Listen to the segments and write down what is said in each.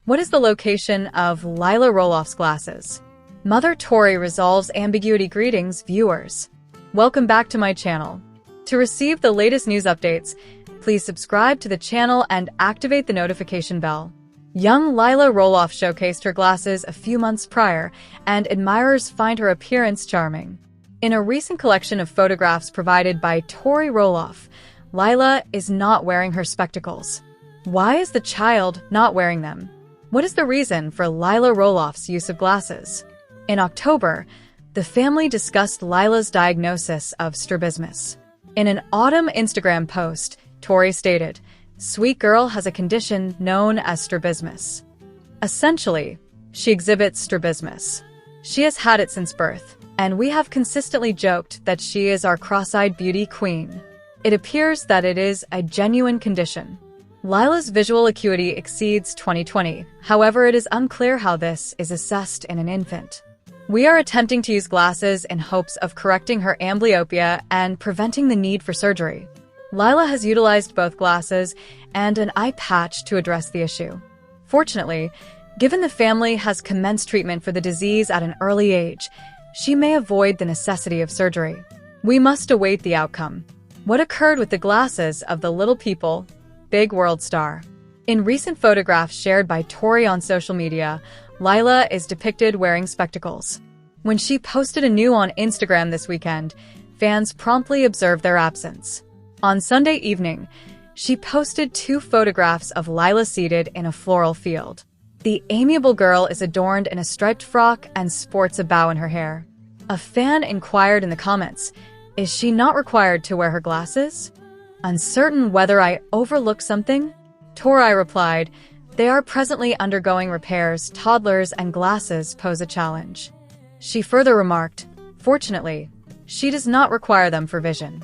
What is the location of Lilah Roloff's glasses? Mother Tori resolves ambiguity. Greetings, viewers. Welcome back to my channel. To receive the latest news updates, please subscribe to the channel and activate the notification bell. Young Lilah Roloff showcased her glasses a few months prior, and admirers find her appearance charming. In a recent collection of photographs provided by Tori Roloff, Lilah is not wearing her spectacles. Why is the child not wearing them? What is the reason for Lilah Roloff's use of glasses? In October, the family discussed Lilah's diagnosis of strabismus. In an autumn Instagram post, Tori stated, "Sweet girl has a condition known as strabismus. Essentially, she exhibits strabismus. She has had it since birth, and we have consistently joked that she is our cross-eyed beauty queen. It appears that it is a genuine condition." Lilah's visual acuity exceeds 20/20, however it is unclear how this is assessed in an infant. "We are attempting to use glasses in hopes of correcting her amblyopia and preventing the need for surgery." Lilah has utilized both glasses and an eye patch to address the issue. Fortunately, given the family has commenced treatment for the disease at an early age, she may avoid the necessity of surgery. We must await the outcome. What occurred with the glasses of the little people? Big world star. In recent photographs shared by Tori on social media, Lilah is depicted wearing spectacles. When she posted anew on Instagram this weekend, fans promptly observed their absence. On Sunday evening, she posted 2 photographs of Lilah seated in a floral field. The amiable girl is adorned in a striped frock and sports a bow in her hair. A fan inquired in the comments, "Is she not required to wear her glasses?" Uncertain whether I overlooked something, Tori replied, "They are presently undergoing repairs. Toddlers and glasses pose a challenge." She further remarked, "Fortunately, she does not require them for vision."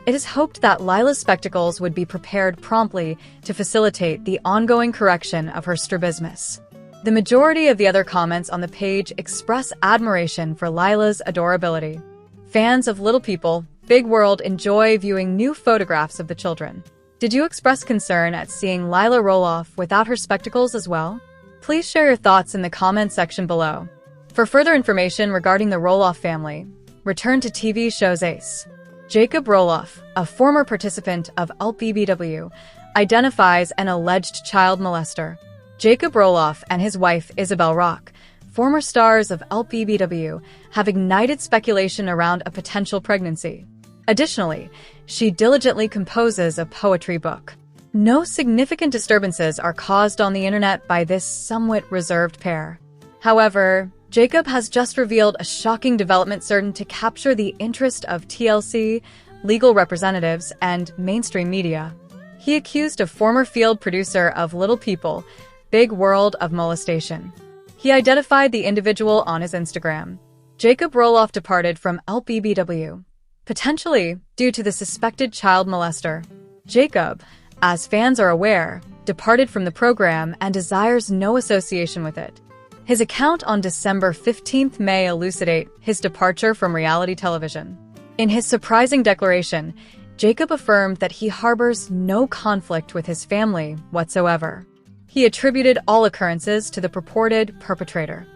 It is hoped that Lilah's spectacles would be prepared promptly to facilitate the ongoing correction of her strabismus. The majority of the other comments on the page express admiration for Lilah's adorability. Fans of Little People, Big World enjoy viewing new photographs of the children. Did you express concern at seeing Lilah Roloff without her spectacles as well? Please share your thoughts in the comment section below. For further information regarding the Roloff family, return to TV shows Ace. Jacob Roloff, a former participant of LBBW, identifies an alleged child molester. Jacob Roloff and his wife Isabelle Rock, former stars of LBBW, have ignited speculation around a potential pregnancy. Additionally, she diligently composes a poetry book. No significant disturbances are caused on the internet by this somewhat reserved pair. However, Jacob has just revealed a shocking development certain to capture the interest of TLC, legal representatives, and mainstream media. He accused a former field producer of Little People, Big World of molestation. He identified the individual on his Instagram. Jacob Roloff departed from LBBW, potentially due to the suspected child molester. Jacob, as fans are aware, departed from the program and desires no association with it. His account on December 15th may elucidate his departure from reality television. In his surprising declaration, Jacob affirmed that he harbors no conflict with his family whatsoever. He attributed all occurrences to the purported perpetrator.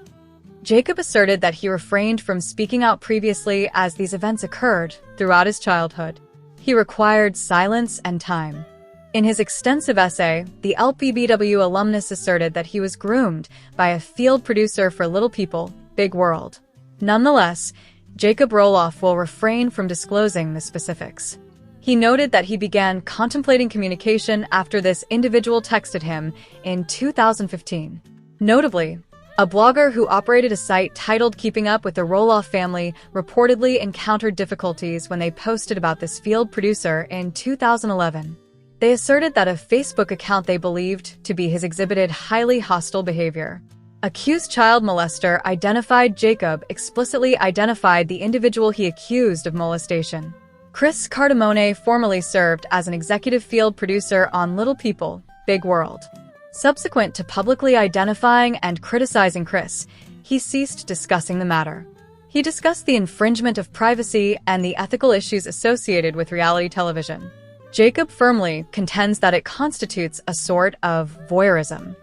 Jacob asserted that he refrained from speaking out previously as these events occurred throughout his childhood. He required silence and time. In his extensive essay, the LBBW alumnus asserted that he was groomed by a field producer for Little People, Big World. Nonetheless, Jacob Roloff will refrain from disclosing the specifics. He noted that he began contemplating communication after this individual texted him in 2015. Notably, a blogger who operated a site titled Keeping Up with the Roloff Family reportedly encountered difficulties when they posted about this field producer in 2011. They asserted that a Facebook account they believed to be his exhibited highly hostile behavior. Accused child molester identified Jacob explicitly identified the individual he accused of molestation. Chris Cardamone formerly served as an executive field producer on Little People, Big World. Subsequent to publicly identifying and criticizing Chris, he ceased discussing the matter. He discussed the infringement of privacy and the ethical issues associated with reality television. Jacob firmly contends that it constitutes a sort of voyeurism.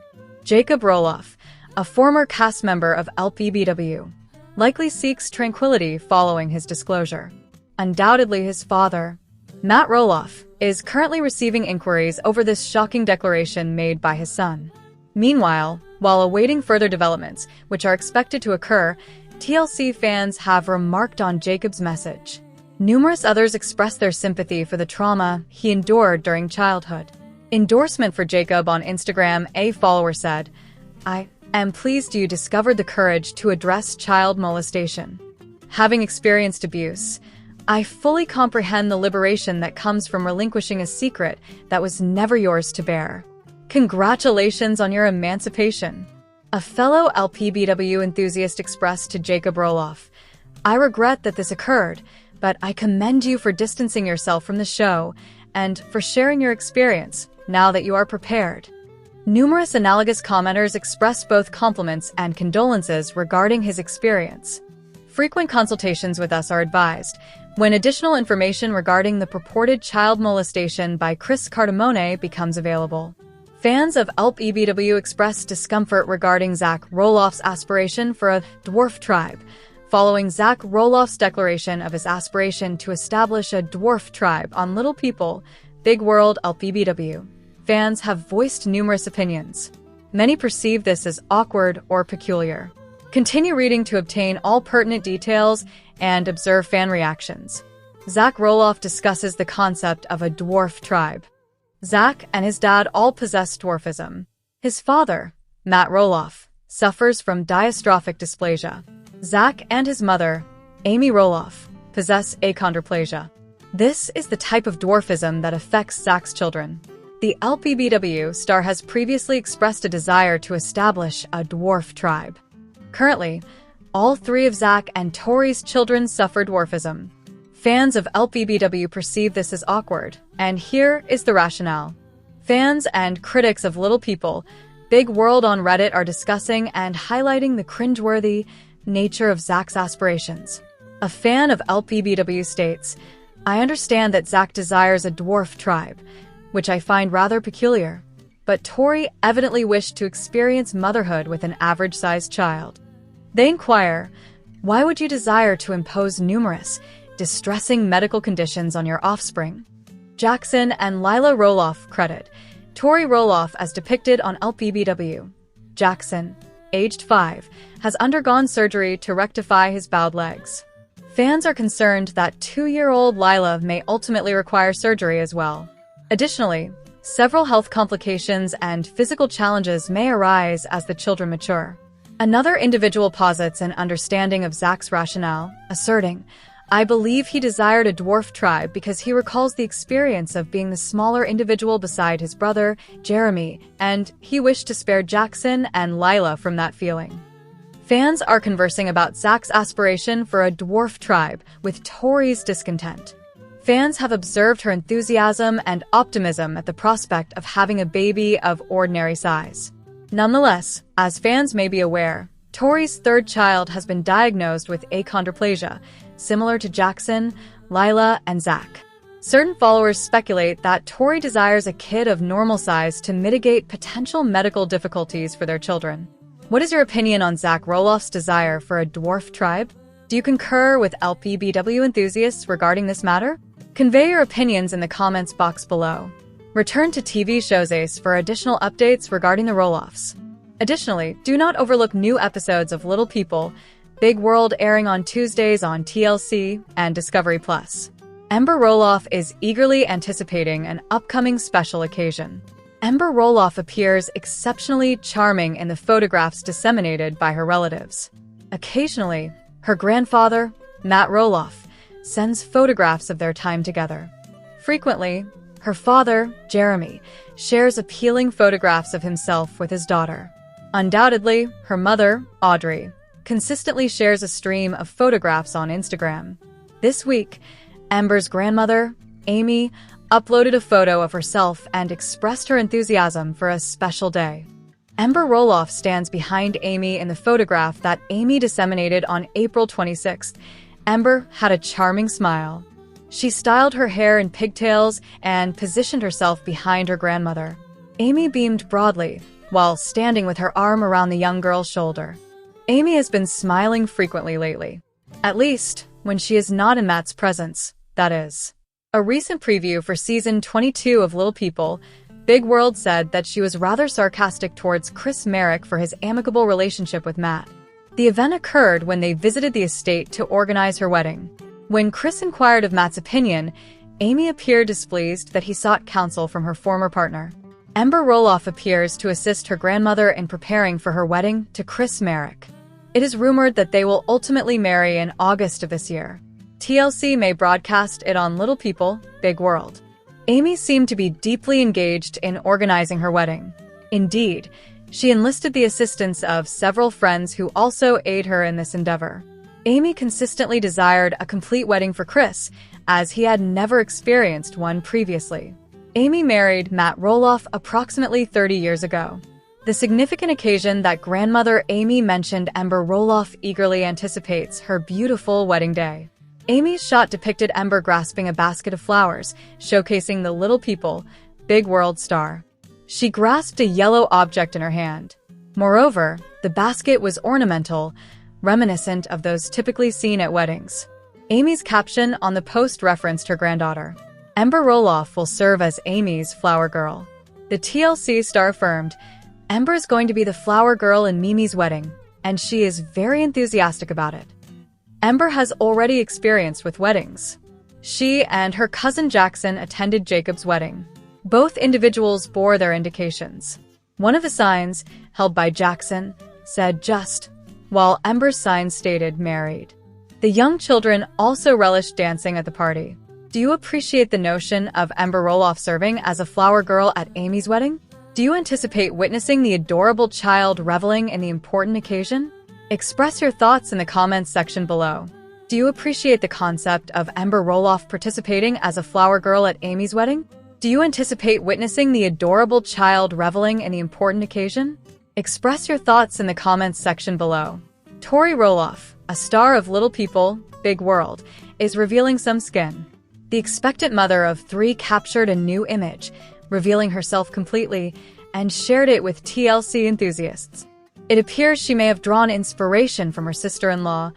Jacob Roloff, a former cast member of LPBW, likely seeks tranquility following his disclosure. Undoubtedly his father, Matt Roloff, is currently receiving inquiries over this shocking declaration made by his son. Meanwhile, while awaiting further developments, which are expected to occur, TLC fans have remarked on Jacob's message. Numerous others expressed their sympathy for the trauma he endured during childhood. Endorsement for Jacob on Instagram, a follower said, "I am pleased you discovered the courage to address child molestation. Having experienced abuse, I fully comprehend the liberation that comes from relinquishing a secret that was never yours to bear. Congratulations on your emancipation." A fellow LPBW enthusiast expressed to Jacob Roloff, "I regret that this occurred, but I commend you for distancing yourself from the show and for sharing your experience now that you are prepared." Numerous analogous commenters expressed both compliments and condolences regarding his experience. Frequent consultations with us are advised when additional information regarding the purported child molestation by Chris Cardamone becomes available. Fans of LPBW expressed discomfort regarding Zach Roloff's aspiration for a dwarf tribe. Following Zach Roloff's declaration of his aspiration to establish a dwarf tribe on Little People, Big World LPBW, fans have voiced numerous opinions. Many perceive this as awkward or peculiar. Continue reading to obtain all pertinent details and observe fan reactions. Zach Roloff discusses the concept of a dwarf tribe. Zach and his dad all possess dwarfism. His father, Matt Roloff, suffers from dystrophic dysplasia. Zach and his mother, Amy Roloff, possess achondroplasia. This is the type of dwarfism that affects Zach's children. The LPBW star has previously expressed a desire to establish a dwarf tribe. Currently, all three of Zach and Tori's children suffer dwarfism. Fans of LPBW perceive this as awkward, and here is the rationale. Fans and critics of Little People, Big World on Reddit are discussing and highlighting the cringeworthy nature of Zach's aspirations. A fan of LPBW states, "I understand that Zach desires a dwarf tribe, which I find rather peculiar, but Tori evidently wished to experience motherhood with an average-sized child." They inquire, "Why would you desire to impose numerous, distressing medical conditions on your offspring?" Jackson and Lilah Roloff credit Tori Roloff as depicted on LPBW. Jackson, aged 5, has undergone surgery to rectify his bowed legs. Fans are concerned that 2-year-old Lilah may ultimately require surgery as well. Additionally, several health complications and physical challenges may arise as the children mature. Another individual posits an understanding of Zach's rationale, asserting, "I believe he desired a dwarf tribe because he recalls the experience of being the smaller individual beside his brother, Jeremy, and he wished to spare Jackson and Lilah from that feeling." Fans are conversing about Zach's aspiration for a dwarf tribe with Tori's discontent. Fans have observed her enthusiasm and optimism at the prospect of having a baby of ordinary size. Nonetheless, as fans may be aware, Tori's third child has been diagnosed with achondroplasia, similar to Jackson, Lilah, and Zach. Certain followers speculate that Tori desires a kid of normal size to mitigate potential medical difficulties for their children. What is your opinion on Zach Roloff's desire for a dwarf tribe? Do you concur with LPBW enthusiasts regarding this matter? Convey your opinions in the comments box below. Return to TV shows Ace for additional updates regarding the Roloffs. Additionally, do not overlook new episodes of Little People, Big World airing on Tuesdays on TLC and Discovery+. Ember Roloff is eagerly anticipating an upcoming special occasion. Ember Roloff appears exceptionally charming in the photographs disseminated by her relatives. Occasionally, her grandfather, Matt Roloff, sends photographs of their time together. Frequently, her father, Jeremy, shares appealing photographs of himself with his daughter. Undoubtedly, her mother, Audrey, consistently shares a stream of photographs on Instagram. This week, Ember's grandmother, Amy, uploaded a photo of herself and expressed her enthusiasm for a special day. Ember Roloff stands behind Amy in the photograph that Amy disseminated on April 26th. Ember had a charming smile. She styled her hair in pigtails and positioned herself behind her grandmother. Amy beamed broadly, while standing with her arm around the young girl's shoulder. Amy has been smiling frequently lately. At least, when she is not in Matt's presence, that is. A recent preview for season 22 of Little People, Big World said that she was rather sarcastic towards Chris Merrick for his amicable relationship with Matt. The event occurred when they visited the estate to organize her wedding. When Chris inquired of Matt's opinion, Amy appeared displeased that he sought counsel from her former partner. Ember Roloff appears to assist her grandmother in preparing for her wedding to Chris Merrick. It is rumored that they will ultimately marry in August of this year. TLC may broadcast it on Little People, Big World. Amy seemed to be deeply engaged in organizing her wedding. Indeed, she enlisted the assistance of several friends who also aid her in this endeavor. Amy consistently desired a complete wedding for Chris, as he had never experienced one previously. Amy married Matt Roloff approximately 30 years ago. The significant occasion that grandmother Amy mentioned, Ember Roloff eagerly anticipates her beautiful wedding day. Amy's shot depicted Ember grasping a basket of flowers, showcasing the Little People, Big World star. She grasped a yellow object in her hand. Moreover, the basket was ornamental, reminiscent of those typically seen at weddings. Amy's caption on the post referenced her granddaughter. Ember Roloff will serve as Amy's flower girl. The TLC star affirmed, Ember is going to be the flower girl in Mimi's wedding, and she is very enthusiastic about it. Ember has already experienced with weddings. She and her cousin Jackson attended Jacob's wedding. Both individuals bore their indications. One of the signs, held by Jackson, said just, while Ember's sign stated married. The young children also relished dancing at the party. Do you appreciate the notion of Ember Roloff serving as a flower girl at Amy's wedding? Do you anticipate witnessing the adorable child reveling in the important occasion? Express your thoughts in the comments section below. Do you appreciate the concept of Ember Roloff participating as a flower girl at Amy's wedding? Do you anticipate witnessing the adorable child reveling in the important occasion? Express your thoughts in the comments section below. Tori Roloff, a star of Little People, Big World, is revealing some skin. The expectant mother of 3 captured a new image, revealing herself completely, and shared it with TLC enthusiasts. It appears she may have drawn inspiration from her sister-in-law,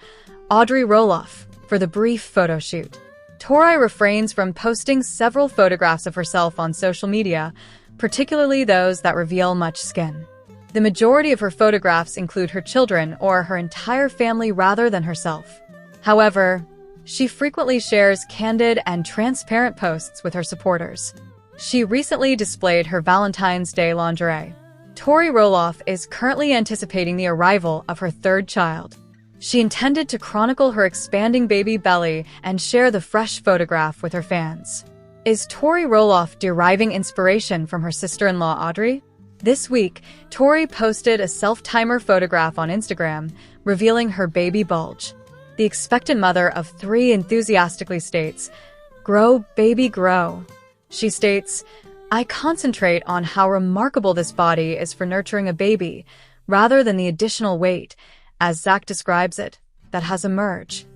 Audrey Roloff, for the brief photo shoot. Tori refrains from posting several photographs of herself on social media, particularly those that reveal much skin. The majority of her photographs include her children or her entire family rather than herself. However, she frequently shares candid and transparent posts with her supporters. She recently displayed her Valentine's Day lingerie. Tori Roloff is currently anticipating the arrival of her 3rd child. She intended to chronicle her expanding baby belly and share the fresh photograph with her fans. Is Tori Roloff deriving inspiration from her sister-in-law Audrey? This week, Tori posted a self-timer photograph on Instagram, revealing her baby bulge. The expectant mother of 3 enthusiastically states, "Grow, baby, grow." She states, "I concentrate on how remarkable this body is for nurturing a baby, rather than the additional weight, as Zach describes it, that has emerged.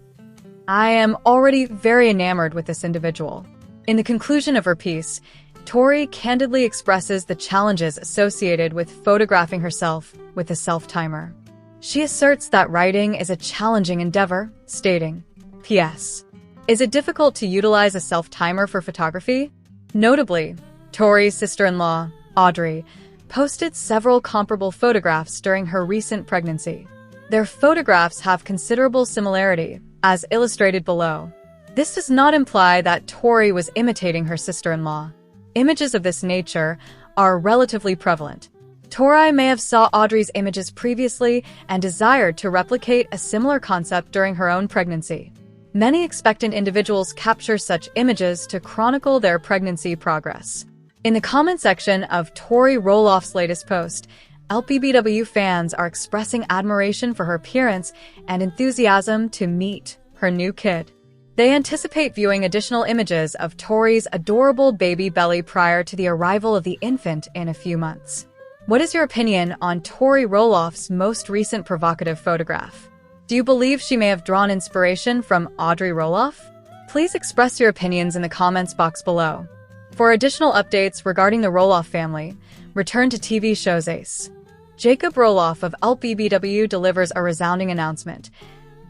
I am already very enamored with this individual." In the conclusion of her piece, Tori candidly expresses the challenges associated with photographing herself with a self-timer. She asserts that writing is a challenging endeavor, stating, P.S. Is it difficult to utilize a self-timer for photography? Notably, Tori's sister-in-law, Audrey, posted several comparable photographs during her recent pregnancy. Their photographs have considerable similarity, as illustrated below. This does not imply that Tori was imitating her sister-in-law. Images of this nature are relatively prevalent. Tori may have saw Audrey's images previously and desired to replicate a similar concept during her own pregnancy. Many expectant individuals capture such images to chronicle their pregnancy progress. In the comment section of Tori Roloff's latest post, LPBW fans are expressing admiration for her appearance and enthusiasm to meet her new kid. They anticipate viewing additional images of Tori's adorable baby belly prior to the arrival of the infant in a few months. What is your opinion on Tori Roloff's most recent provocative photograph? Do you believe she may have drawn inspiration from Audrey Roloff? Please express your opinions in the comments box below. For additional updates regarding the Roloff family, Return to TV shows ace. Jacob Roloff of LPBW delivers a resounding announcement.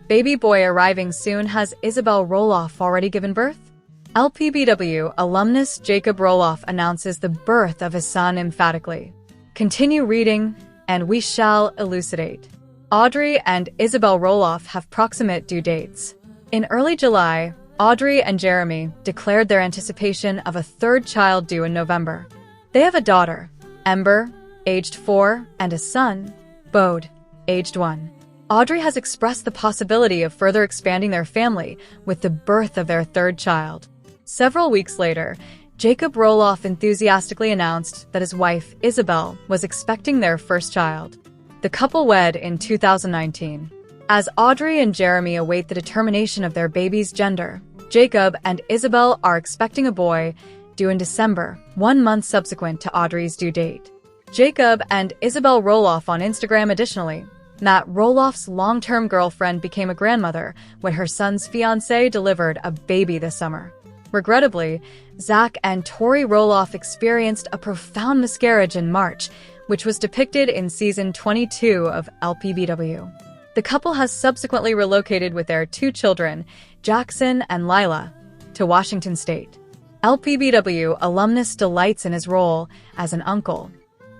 Baby boy arriving soon. Has Isabelle Roloff already given birth? LPBW alumnus Jacob Roloff announces the birth of his son emphatically. Continue reading, and we shall elucidate. Audrey and Isabelle Roloff have proximate due dates. In early July, Audrey and Jeremy declared their anticipation of a third child due in November. They have a daughter, Ember, aged 4, and a son, Bode, aged 1. Audrey has expressed the possibility of further expanding their family with the birth of their third child. Several weeks later, Jacob Roloff enthusiastically announced that his wife, Isabelle, was expecting their first child. The couple wed in 2019. As Audrey and Jeremy await the determination of their baby's gender, Jacob and Isabelle are expecting a boy due in December, 1 month subsequent to Audrey's due date. Jacob and Isabelle Roloff on Instagram. Additionally, Matt Roloff's long-term girlfriend became a grandmother when her son's fiancé delivered a baby this summer. Regrettably, Zach and Tori Roloff experienced a profound miscarriage in March, which was depicted in season 22 of LPBW. The couple has subsequently relocated with their 2 children, Jackson and Lilah, to Washington State. LPBW alumnus delights in his role as an uncle.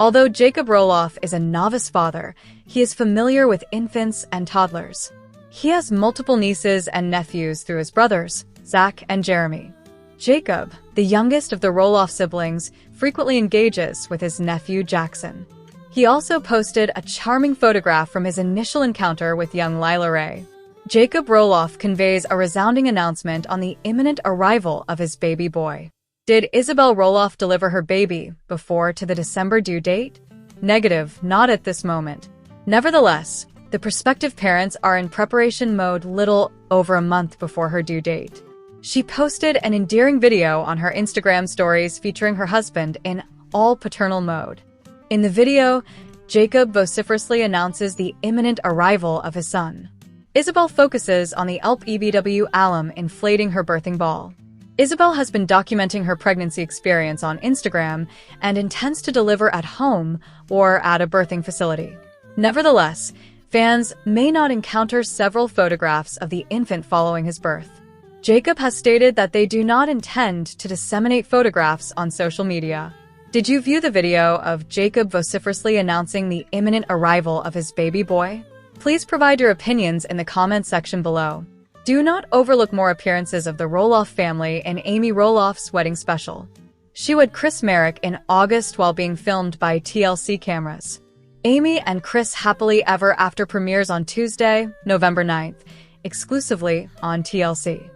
Although Jacob Roloff is a novice father, he is familiar with infants and toddlers. He has multiple nieces and nephews through his brothers, Zach and Jeremy. Jacob, the youngest of the Roloff siblings, frequently engages with his nephew Jackson. He also posted a charming photograph from his initial encounter with young Lilah Ray. Jacob Roloff conveys a resounding announcement on the imminent arrival of his baby boy. Did Isabelle Roloff deliver her baby before to the December due date? Negative, not at this moment. Nevertheless, the prospective parents are in preparation mode little over a month before her due date. She posted an endearing video on her Instagram stories featuring her husband in all paternal mode. In the video, Jacob vociferously announces the imminent arrival of his son. Isabelle focuses on the LPBW alum inflating her birthing ball. Isabelle has been documenting her pregnancy experience on Instagram and intends to deliver at home or at a birthing facility. Nevertheless, fans may not encounter several photographs of the infant following his birth. Jacob has stated that they do not intend to disseminate photographs on social media. Did you view the video of Jacob vociferously announcing the imminent arrival of his baby boy? Please provide your opinions in the comments section below. Do not overlook more appearances of the Roloff family in Amy Roloff's wedding special. She wed Chris Merrick in August while being filmed by TLC cameras. Amy and Chris Happily Ever After premieres on Tuesday, November 9th, exclusively on TLC.